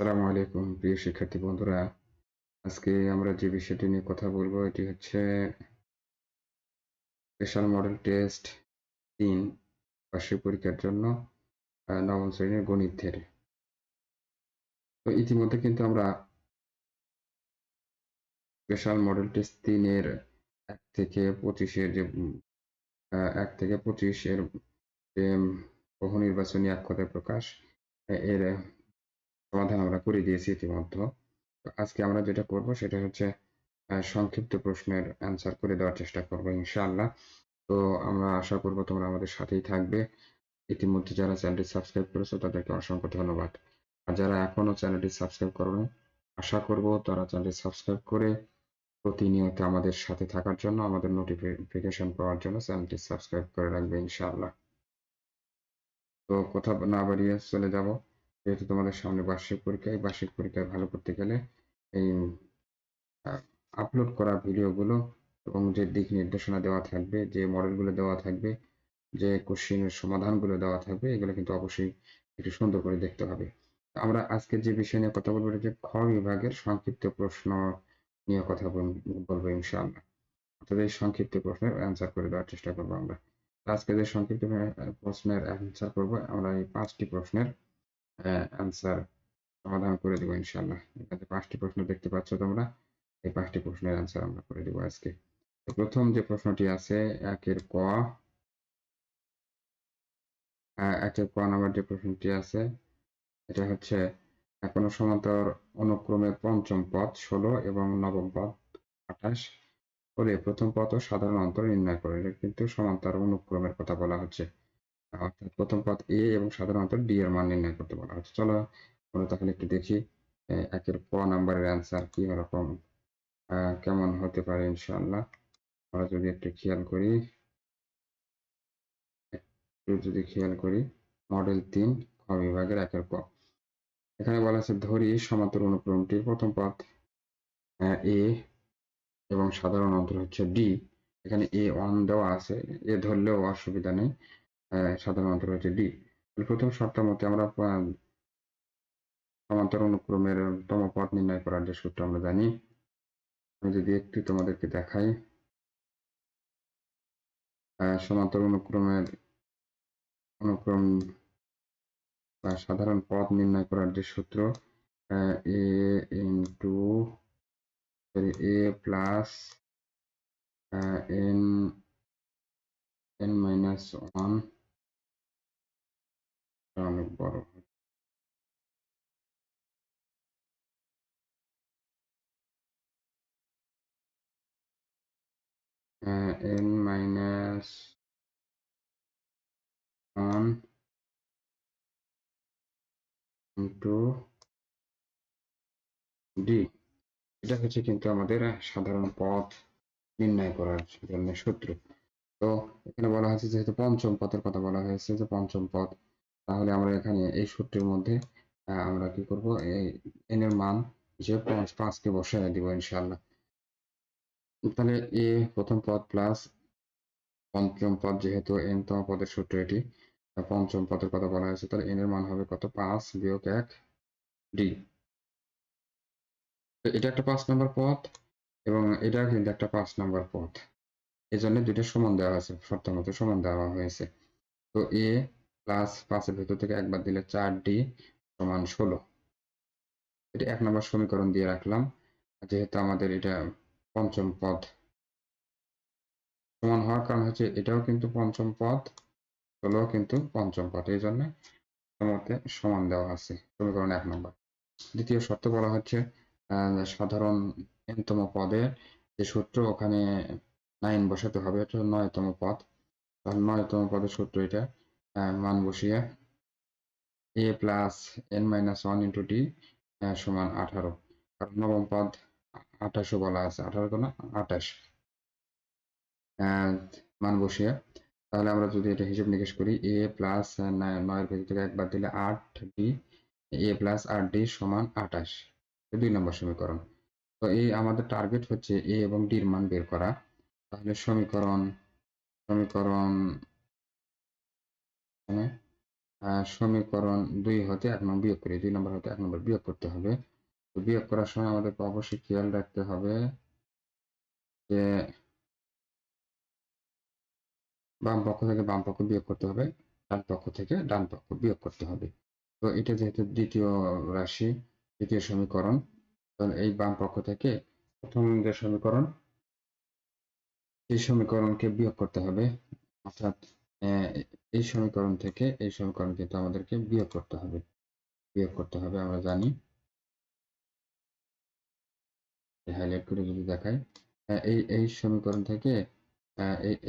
আসসালামু আলাইকুম প্রিয় শিক্ষার্থী বন্ধুরা। আজকে আমরা যে বিষয়টি নিয়ে কথা বলবো এটি হচ্ছে স্পেশাল মডেল টেস্ট ৩ বার্ষিক পরীক্ষার জন্য নবম শ্রেণীর গণিতের। তো ইতিমধ্যে কিন্তু আমরা স্পেশাল মডেল টেস্ট ৩ এর ১ থেকে ২৫ এর যে ১ থেকে ২৫ এর যে বহু নির্বাচনী এক কথায় প্রকাশ এর সমাধান আমরা করে দিয়েছি ইতিমধ্যে। তো আজকে আমরা যেটা করব সেটা হচ্ছে সংক্ষিপ্ত প্রশ্নের অ্যান্সার করে দেওয়ার চেষ্টা করব ইনশাআল্লাহ। তো আমরা আশা করব তোমরা আমাদের সাথেই থাকবে। ইতিমধ্যে যারা চ্যানেলটি সাবস্ক্রাইব করেছো তাদেরকে অসংখ্য ধন্যবাদ। আর যারা এখনো চ্যানেলটি সাবস্ক্রাইব করোনি, আশা করব তারা চ্যানেলটি সাবস্ক্রাইব করে প্রতিনিয়ত আমাদের সাথে থাকার জন্য, আমাদের নোটিফিকেশন পাওয়ার জন্য চ্যানেলটি সাবস্ক্রাইব করে রাখবে ইনশাআল্লাহ। তো কথা না বাড়িয়ে চলে যাব। যেহেতু তোমাদের সামনে বার্ষিক পরীক্ষা, এই বার্ষিক পরীক্ষায় ভালো করতে গেলে এই আপলোড করা ভিডিওগুলো এবং যে দিক নির্দেশনা দেওয়া থাকবে, যে মডেলগুলো দেওয়া থাকবে, যে কোশ্চেনের সমাধানগুলো দেওয়া থাকবে, এগুলো কিন্তু অবশ্যই একটু সুন্দর করে দেখতে হবে। আমরা আজকে যে বিষয় নিয়ে কথা বলবো এটা যে খ বিভাগের সংক্ষিপ্ত প্রশ্ন নিয়ে কথা বলবো ইনশাআল্লাহ। অর্থাৎ এই সংক্ষিপ্ত প্রশ্নের অ্যান্সার করে দেওয়ার চেষ্টা করবো আমরা। আজকে যে সংক্ষিপ্ত প্রশ্নের অ্যান্সার করবো আমরা এই ৫টি প্রশ্নের অ্যান্সার সমাধান করে দেবো ইনশাআল্লাহ। এখানে ৫টি প্রশ্ন দেখতে পাচ্ছ তোমরা, এই ৫টি প্রশ্নের অ্যান্সার আমরা করে দেবো আজকে। তো প্রথম যে প্রশ্নটি আছে ১ এর ক, ১ এর ক নাম্বার যে প্রশ্নটি আছে এটা হচ্ছে কোনো সমান্তর অনুক্রমে পঞ্চম পদ ১৬ এবং নবম পদ ২৮ হলে প্রথম পদ ও সাধারণ অন্তর নির্ণয় করো। এটা কিন্তু সমান্তর অনুক্রমের কথা বলা হচ্ছে। অর্থাৎ প্রথম পদ এ এবং সাধারণ অন্তর ডি এর মান নির্ণয় করতে বলা হচ্ছে। চলো আমরা তাহলে একটু দেখি ১ এর ক নাম্বারের অ্যান্সার কি রকম কেমন হতে পারে ইনশাআল্লাহ। আমরা যদি একটু খেয়াল করি, মডেল ৩ খ বিভাগের ১ এর ক। এখানে বলা আছে ধরি সমান্তর অনুক্রমটির প্রথম পদ এ এবং সাধারণ অন্তর হচ্ছে ডি। এখানে এ ওয়ান দেওয়া আছে, এ ধরলেও অসুবিধা নেই। সাধারণ অন্তর হচ্ছে ডি। প্রথম শর্ত মতে আমরা সমান্তর অনুক্রমের তম পদ নির্ণয় করার যে সূত্র আমরা জানি। আমি যদি একটু তোমাদেরকে দেখাই, সমান্তর অনুক্রম বা সাধারণ পদ নির্ণয় করার যে সূত্র A into A plus N N minus one, অনেক বড়, N minus one into D. এটা হচ্ছে কিন্তু আমাদের সাধারণ পদ নির্ণয় করার জন্য সূত্র। তো এখানে বলা হয়েছে যেহেতু পঞ্চম পদের কথা বলা হয়েছে যে পঞ্চম পদ, তাহলে আমরা এখানে এই সূত্রের মধ্যে আমরা কি করব, এই এন এর মান হিসেবে ৫ কে বসায় দিব ইনশাআল্লাহ। তাহলে এ প্রথম পদ প্লাস পঞ্চম পদ, যেহেতু এন তম পদের সূত্র এটি, পঞ্চম পদের কথা বলা হয়েছে, তাহলে এন এর মান হবে কত, ৫ বিয়োগ ১ ডি। এটা একটা ৫ নম্বর পদ এবং এটা কিন্তু একটা ৫ নম্বর পদ। এই জন্য দুইটা সমান দেওয়া হয়েছে, শর্ত মতো সমান দেওয়া হয়েছে। তো এ প্লাস ৫ এর ভেতর থেকে একবার দিলে ৪ডি সমান ১৬। এটা ১ নম্বর সমীকরণ দিয়ে রাখলাম। যেহেতু আমাদের এটা পঞ্চম পদ, সমান হওয়ার কারণ হচ্ছে এটাও কিন্তু পঞ্চম পদ, ১৬ কিন্তু পঞ্চম পদ, এই জন্য মতে সমান দেওয়া আছে সমীকরণ ১ নম্বর। দ্বিতীয় শর্ত বলা হচ্ছে সাধারণ এনতম পদে যে সূত্র, ওখানে 9 বসাতে হবে, এটা ৯তম পদ। তাহলে ৯তম পদের সূত্র এটা, মান বসিয়ে A plus N minus one into D সমান 18। কারণ নবম পদ ২৮ও বলা আছে, 18 তো না ২৮, মান বসিয়ে। তাহলে আমরা যদি এটা হিসেব নিকেশ করি, এ প্লাস ৯ এর ভেতর থেকে একবার দিলে 8ডি, এ প্লাস 8ডি সমান ২৮, ২ নম্বর সমীকরণ। তো এই আমাদের টার্গেট হচ্ছে এ এবং ডির মান বের করা। তাহলে সমীকরণ সমীকরণ সমীকরণ 2 হতে 1 নং বিয়োগ করি, 2 নম্বর হতে 1 নম্বর বিয়োগ করতে হবে। তো বিয়োগ করার সময় আমাদেরকে অবশ্যই খেয়াল রাখতে হবে যে বাম পক্ষ থেকে বাম পক্ষ বিয়োগ করতে হবে, ডান পক্ষ থেকে ডান পক্ষ বিয়োগ করতে হবে। তো এটা যেহেতু দ্বিতীয় রাশি, দ্বিতীয় সমীকরণ, তাহলে এই বাম পক্ষ থেকে প্রথম যে সমীকরণ, এই সমীকরণকে বিয়োগ করতে হবে। অর্থাৎ এই সমীকরণ থেকে এই সমীকরণ কিন্তু আমাদেরকে বিয়োগ করতে হবে, আমরা জানি। হাইলাইট করে যদি দেখাই, এই সমীকরণ থেকে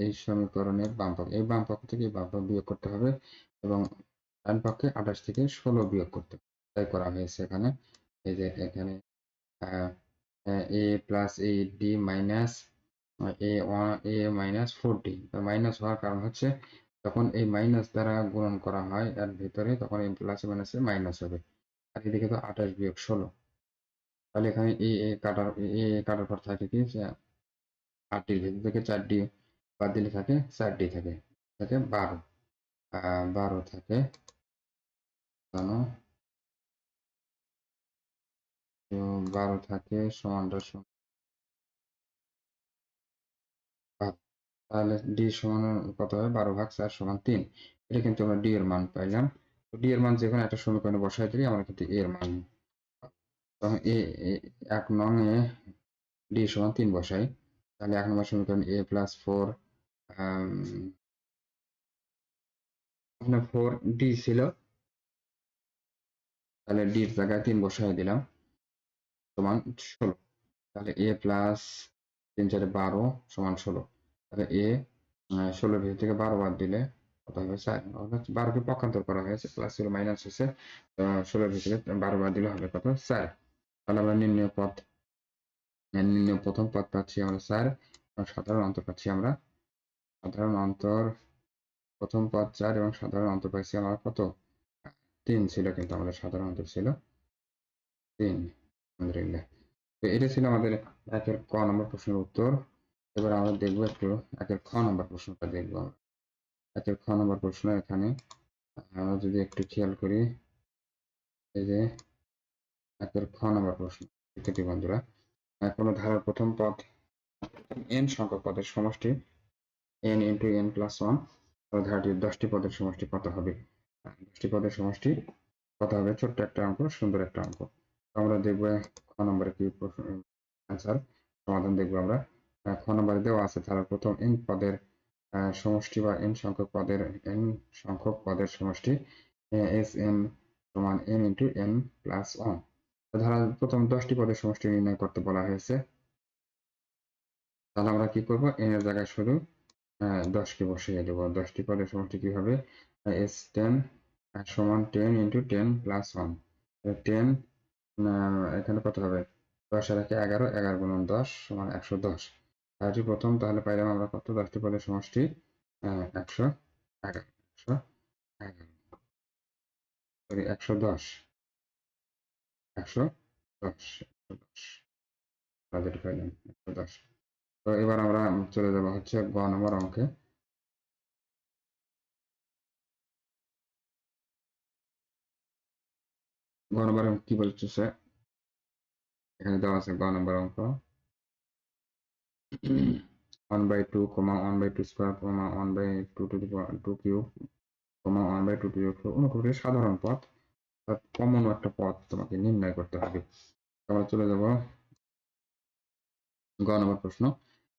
এই সমীকরণের বাম পক্ষ, এই বাম পক্ষ থেকে বাম পক্ষ বিয়োগ করতে হবে এবং ডান পক্ষে 28 থেকে 16 বিয়োগ করতে হবে। তাই করা হয়েছে এখানে। এই যে এখানে A plus A D minus A minus 4d, minus হওয়ার কারণ হচ্ছে যখন এই মাইনাস দ্বারা গুণন করা হয় এর ভিতরে, তখন এই প্লাসে মাইনাসে মাইনাস হবে। আর এদিকে তো 28 বিয়োগ 16, তাহলে এখানে কাটার পর থাকে কি, 8ডির ভিতর থেকে 4d বাদ দিলে থাকে 4d, থাকে 12, 12 থাকে 12 থাকে সমানটা সমান, তাহলে ডি সমান কত হবে, 12/4 সমান 3। এটা কিন্তু আমরা ডি এর মান পাইলাম। তো ডি এর মান যে কোনো একটা সমীকরণে বসাই দিলে আমরা কিন্তু এর মান, তখন এক নং এ ডি সমান 3 বসাই, তাহলে 1 নম্বর সমীকরণ এ প্লাস 4, 4d ছিল, তাহলে ডি এর জায়গায় 3 বসাই দিলাম সমান 16। তাহলে এ প্লাস 3 4 12 সমান 16। তাহলে এ 16 ভিতর থেকে 12 বাদ দিলে কত হবে, 4। অর্থাৎ 12 কে পক্ষান্তর করা হয়েছে, প্লাস ছিল মাইনাস হয়েছে, 16 ভিতরে 12 বাদ দিলে হবে কত, 4। তাহলে আমরা নির্ণয় প্রথম পদ পাচ্ছি আমরা 4, এবং সাধারণ অন্তর পাচ্ছি আমরা, সাধারণ অন্তর প্রথম পদ 4 এবং সাধারণ অন্তর পাচ্ছি আমরা কত, 3 ছিল, কিন্তু আমাদের সাধারণ অন্তর ছিল 3। আলহামদুলিল্লাহ। তো এটা ছিল আমাদের একের ক নম্বর প্রশ্নের উত্তর। এবার আমরা দেখবো একটু একের খ নম্বর প্রশ্নটা দেখবো। একের খ নম্বর প্রশ্ন এখানে আমরা যদি একটু খেয়াল করি, এই যে একের খ নম্বর প্রশ্ন, শিক্ষার্থী বন্ধুরা, কোনো ধারার প্রথম পদ n সংখ্যক পদের সমষ্টি n ইন্টু n প্লাস 1, ধারাটির 10টি পদের সমষ্টি কত হবে? 10টি পদের সমষ্টি কত হবে? ছোট্ট একটা অঙ্ক, সুন্দর একটা অঙ্ক। আমরা দেখবো খ নম্বরে কি অ্যান্সার, সমাধান দেখবো আমরা। খ নম্বরে দেওয়া আছে ধারার প্রথম n পদের সমষ্টি বা n সংখ্যক পদের সমষ্টি Sn সমান n ইন্টু n প্লাস 1। ধারার প্রথম 10টি পদের সমষ্টি নির্ণয় করতে বলা হয়েছে। তাহলে আমরা কি করব, n এর জায়গায় শুধু 10কে বসিয়ে দেবো। 10টি পদের সমষ্টি কি হবে, S10 সমান 10 ইন্টু 10 প্লাস 1। 10 এখানে কত হবে, 10 আর 11, 11 গুণন 10 সমান 110। ধারাটি প্রথম, তাহলে পাইলাম আমরা কত, 10টি পদের সমষ্টি 111, 110, 110 যেটা পাইলাম 110। তো এবার আমরা চলে যাবো হচ্ছে গ নম্বর অঙ্কে। গ নম্বর অঙ্ক কি বলতেছে, এখানে দেওয়া আছে গ নম্বর অঙ্ক 1/2, 1/2 square, 1/2 to the power 2 cube, 1/2 to the power 4 অনুক্রমে সাধারণ পদ, অর্থাৎ কমন একটা পদ তোমাকে নির্ণয় করতে হবে। আমরা চলে যাব গ নম্বর প্রশ্ন।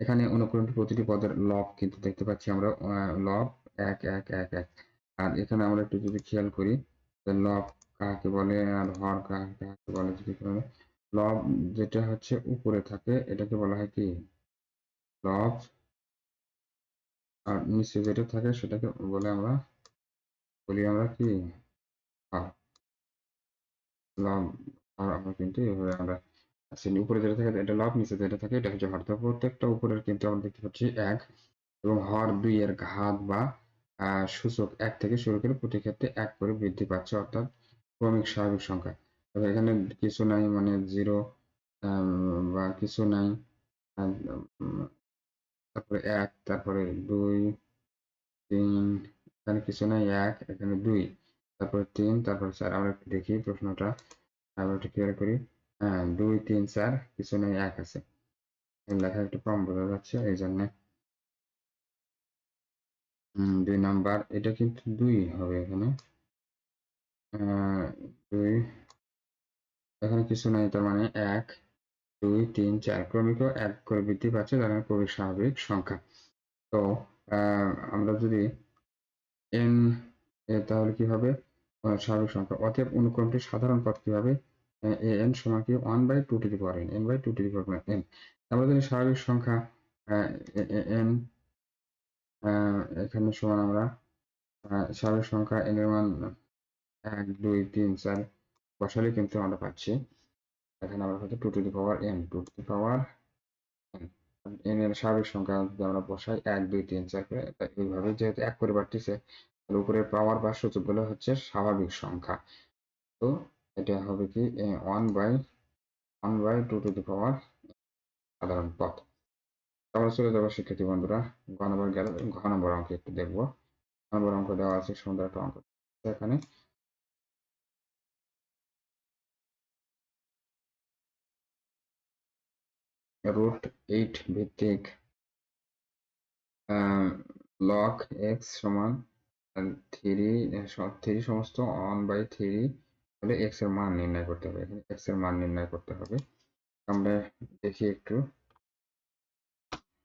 এখানে অনুক্রমটি প্রতিটি পদের লব কিন্তু দেখতে পাচ্ছি আমরা, লব 1 1 1 1। আর এখানে আমরা একটু যদি খেয়াল করি, লব কাকে বলে আর হর কাকে বলে, যদি লব যেটা হচ্ছে উপরে থাকে এটাকে বলা হয় কি লব, আর নিচে যেটা থাকে সেটাকে বলে আমরা, আমরা কি হর। লব হর আমরা কিন্তু এভাবে আমরা উপরে যেটা থাকে এটা লব, নিচে যেটা থাকে এটা হচ্ছে হর। তো প্রত্যেকটা উপরের কিন্তু আমরা দেখতে পাচ্ছি 1, এবং হর 2 এর ঘাত বা সূচক 1 থেকে শুরু করে প্রতি ক্ষেত্রে 1 করে বৃদ্ধি পাচ্ছে, অর্থাৎ ক্রমিক স্বাভাবিক সংখ্যা। তবে এখানে কিছু নাই, মানে 0 বা কিছু নাই, তারপরে 1, তারপরে 2, 3, এখানে কিছু নাই 1, এখানে 2। তারপর 3, তারপর 4। আমরা একটু দেখি প্রশ্নটা, আমরা একটু ক্লিয়ার করি। 2, 3, 4, কিছু নেই, 1 আছে। লেখা একটু কম বোঝা যাচ্ছে, এই জন্য 2 নাম্বার, এটা কিন্তু 2 হবে এখানে। 2, এখানে কিছু নাই, তার মানে 1, 2, 3, 4 ক্রমিক 1 করে বৃদ্ধি পাচ্ছে, তার মানে ক্রমিক স্বাভাবিক সংখ্যা। তো আমরা যদি n, তাহলে কি হবে, স্বাভাবিক সংখ্যা। অতএব অনুক্রমটির সাধারণ পদ কি হবে, an সমান কি 1/2 to the power n, n/2 two the power n। আমরা যদি স্বাভাবিক সংখ্যা n, এখানে সমান আমরা স্বাভাবিক সংখ্যা n এর মান 1, 2, 3, 4 বসালে কিন্তু আমরা পাচ্ছি, এখানে আমরা পাচ্ছি 2 two the power n, 2 two the power n। n এর স্বাভাবিক সংখ্যা যদি আমরা বসাই 1, 2, 3, 4 করে, এইভাবে যেহেতু 1 করে বাড়তেছে, উপরের পাওয়ার বা সূচকগুলো হচ্ছে স্বাভাবিক সংখ্যা। তো এটা হবে কি 1/2 টু দি পাওয়ার সাধারণ পদ। আমরা চলে যাবো শিক্ষার্থী বন্ধুরা, ঘ নম্বর গেল, ঘ নম্বর অঙ্ক একটু দেখবো। ঘ নম্বর অঙ্ক দেওয়া আছে, সুন্দর একটা অঙ্ক এখানে। √8 ভিত্তিক লগ এক্স সমান 3 সমস্ত 1/3 হলে এক্স এর মান নির্ণয় করতে হবে। এখানে এক্স এর মান নির্ণয় করতে হবে। আমরা দেখি একটু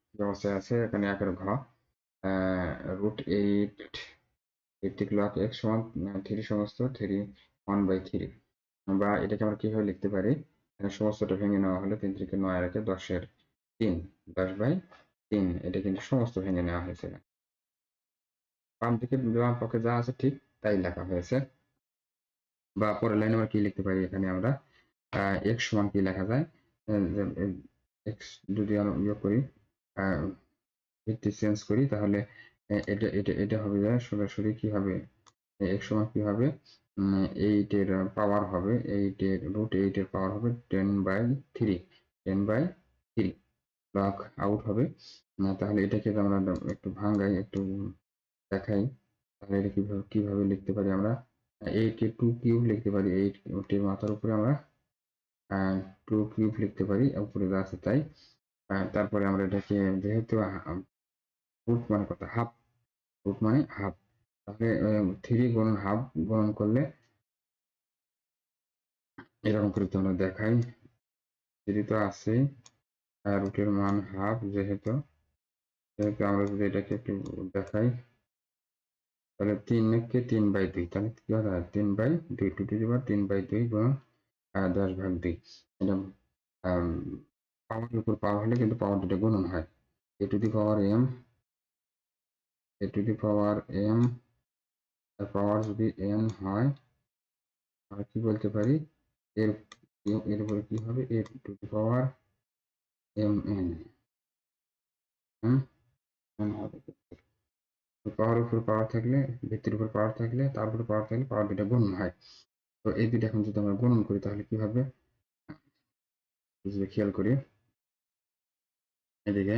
কি অবস্থায় আছে। এখানে 1 এর ঘ, √8 ভিত্তিক লগ এক্স সমান 3 সমস্ত 1/3, বা এটাকে আমরা কিভাবে লিখতে পারি, এখানে সমস্তটা ভেঙে নেওয়া হলে 3 3 9 আর 10 এর 3, 10/3, এটা কিন্তু সমস্ত ভেঙে নেওয়া হয়েছে। বাম দিকে বাম পক্ষে যা আছে ঠিক তাই লেখা হয়েছে। বা পরের লাইনে আমরা কি লিখতে পারি, এখানে আমরা x সমান কি লেখা যায়, x যদি আমরা ইয়ে করি, ভিত্তি চেঞ্জ করি, তাহলে এটা এটা এটা হবে সরাসরি কি হবে, x সমান কি হবে, 8 এর পাওয়ার হবে, 8 এর √8 এর পাওয়ার হবে 10/3, 10/3 লগ আউট হবে। তাহলে এটাকে আমরা একটু ভাঙাই, একটু দেখাই, তাহলে এটা কিভাবে লিখতে পারি আমরা, 8 কে 2 কিউব লিখতে পারি, 8 এর মাথার উপরে আমরা 2 কিউব লিখতে পারি, উপরে যা আছে তাই। তারপরে আমরা এটাকে যেহেতু রুট মানে কত, হাফ, রুট মানে হাফ, তাহলে 3 গুণন হাফ গুণন করলে এরকম করে তো আমরা দেখাই, 3 তো আছে, রুটের মান হাফ, যেহেতু যেহেতু আমরা যদি এটাকে একটু দেখাই, তাহলে 3 কে 3/2, তাহলে কি হয় 3/2, 2 টু দি পাওয়ার 3/2 গুণ 10/2। এটা পাওয়ারের উপর পাওয়ার হলে কিন্তু পাওয়ার দুটো গুণন হয়, A to the power m, A to the power m এর পাওয়ার যদি n হয়, আমরা কি বলতে পারি, এর এর উপরে কি হবে, A to the power mn, n হবে। পাওয়ার উপর পাওয়ার থাকলে, ভিত্তির উপর পাওয়ার থাকলে, তার উপরে পাওয়ার থাকলে পাওয়ার দুটো গুণন হয়। তো এই দুটো এখন যদি আমরা গুণন করি, তাহলে কি হবে, যদি খেয়াল করি এদিকে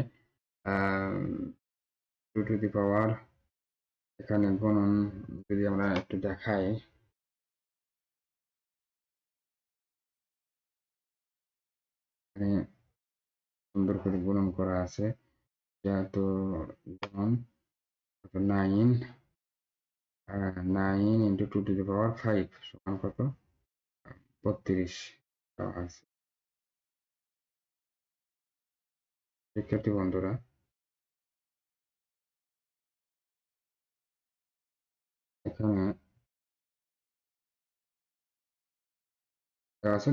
2 টু দি পাওয়ার, এখানে গুণন যদি আমরা একটু দেখাই, এখানে সুন্দর করে গুণন করা আছে, যেহেতু গুণন 9, 9 ইন্টু 2 টু দি পাওয়ার 5 সমান কত, 32 দেওয়া আছে। শিক্ষার্থী বন্ধুরা, এখানে দেওয়া আছে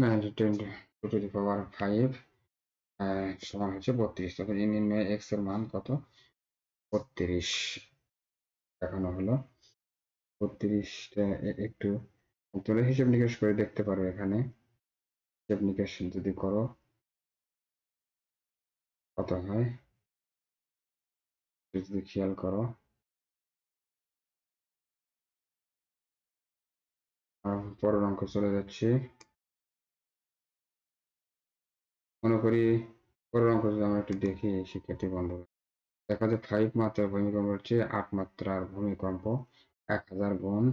2 টু দি পাওয়ার 5 সমান হচ্ছে 32, তখন এই নির্ণয়ে x এর মান কত, 32 দেখানো হলো। 32টা একটু তোমরা হিসেব নিকেশ করে দেখতে পারো, এখানে হিসেব নিকেশ যদি করো কত হয় যদি খেয়াল করো। পরের অঙ্ক চলে যাচ্ছি, মনে করি পরের অঙ্ক যদি আমরা একটু দেখি শিক্ষার্থী বন্ধুরা, দেখা যায় 5 মাত্রার ভূমিকম্প হচ্ছে 8 মাত্রার ভূমিকম্প 1000 গুণ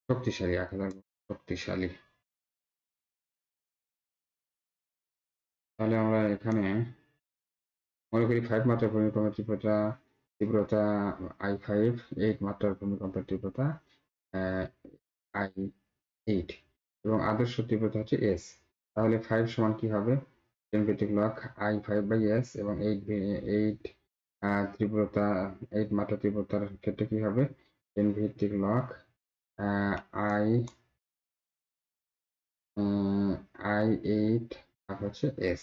শক্তিশালী, 1000 গুণ শক্তিশালী। তাহলে আমরা এখানে মনে করি 5 মাত্রার ভূমিকম্পের তীব্রতা I5, 8 মাত্রার ভূমিকম্পের তীব্রতা I8 এবং আদর্শ তীব্রতা হচ্ছে S। তাহলে 5 সমান কি হবে? 10 ভিত্তিক লক I5/S এবং 8 তীব্রতা 8 মাত্রা তীব্রতার ক্ষেত্রে কি হবে? 10 ভিত্তিক লক I I8 ভাগ হচ্ছে S,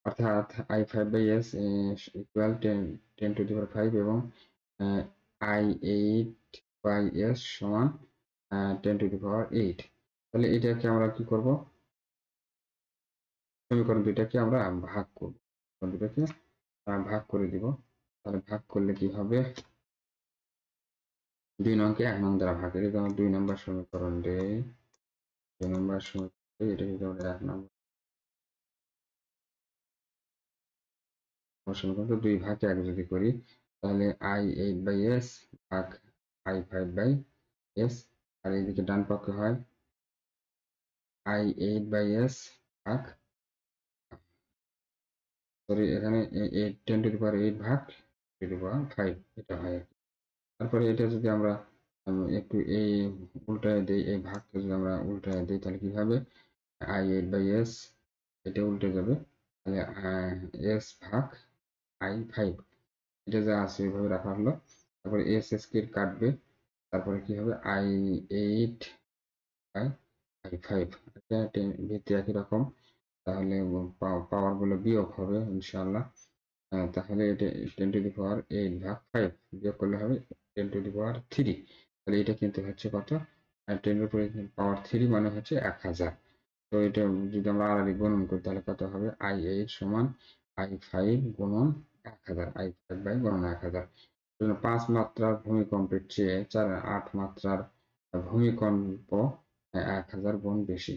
অর্থাৎ I5/S ইকুয়াল 10 টু দি পাওয়ার 5 এবং I8/S সমান 10 টু দি পাওয়ার 8। তাহলে এটাকে আমরা কি করব? সমীকরণ দুইটাকে আমরা ভাগ করব, সমীকরণ দুটাকে ভাগ করে দিব। তাহলে ভাগ করলে কি হবে? 2 নংকে 1 নং দ্বারা ভাগ করে আমরা 2 নম্বর সমীকরণ দেই। 2 নম্বর সমীকরণ এটা যদি আমরা 1 নম্বর সমীকরণ 2 ভাগে 1 যদি করি তাহলে I8/S ভাগ I5/S, আর এদিকে ডান পক্ষে হয় I8/S ভাগ, সরি এখানে 10 টু দি পাওয়ার 8 ভাগ 10 টু দি পাওয়ার 5 এটা হয়। তারপরে এটা যদি আমরা একটু এই উল্টায় দিই, এই ভাগকে যদি আমরা উল্টায় দিই তাহলে কি হবে? I8/S এটা উল্টে যাবে, তাহলে S ভাগ I5 এটা যা আছে ওইভাবে রাখা হলো। তারপরে S কে কাটবে, তারপরে কি হবে? I8/I5 এটা ভিত্তি একই রকম, তাহলে পাওয়ার গুলো বিয়োগ হবে ইনশাআল্লাহ। তাহলে এটা 10 টু দি পাওয়ার 8 ভাগ 5 বিয়োগ করলে হবে 10 টু দি পাওয়ার 3। তাহলে এটা কিন্তু হচ্ছে কত? 10 এর উপরে পাওয়ার 3 মানে হচ্ছে 1000। তো এটা যদি আমরা আড়াআড়ি গুণন করি তাহলে কত হবে? I8 সমান I5 গুণন 1000, I5 বাই গুণন 1000। 5 মাত্রার ভূমিকম্পের চেয়ে 8 মাত্রার ভূমিকম্প 1000 গুণ বেশি।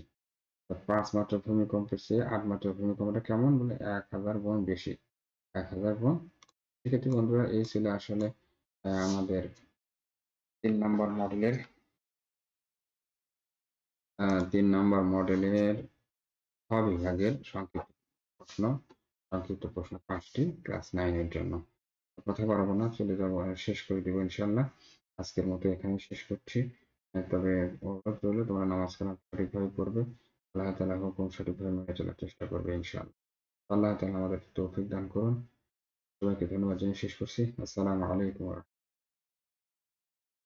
5 মাত্রার ভূমিকম্পের চেয়ে 8 মাত্রার ভূমিকম্পটা কেমন? বলে 1000 গুণ বেশি, 1000 গুণ। সেক্ষেত্রে বন্ধুরা এই ছিল আসলে আমাদের 3 নম্বর মডেলের বিভাগের সংক্ষিপ্ত প্রশ্ন 5টি ক্লাস 9 এর জন্য। কথা বাড়াবো না, চলে যাব, শেষ করে দেবো ইনশাআল্লাহ। আজকের মতো এখানে শেষ করছি। তবে অনুরোধ রইল তোমরা নামাজ কালাম সঠিকভাবে পড়বে, আল্লাহ তাআলা হুকুম সঠিকভাবে মেনে চলার চেষ্টা করবে ইনশাআল্লাহ। আল্লাহ তাআলা আমাদের তৌফিক দান করুন। সবাইকে ধন্যবাদ জানিয়ে শেষ করছি। আসসালামু আলাইকুম।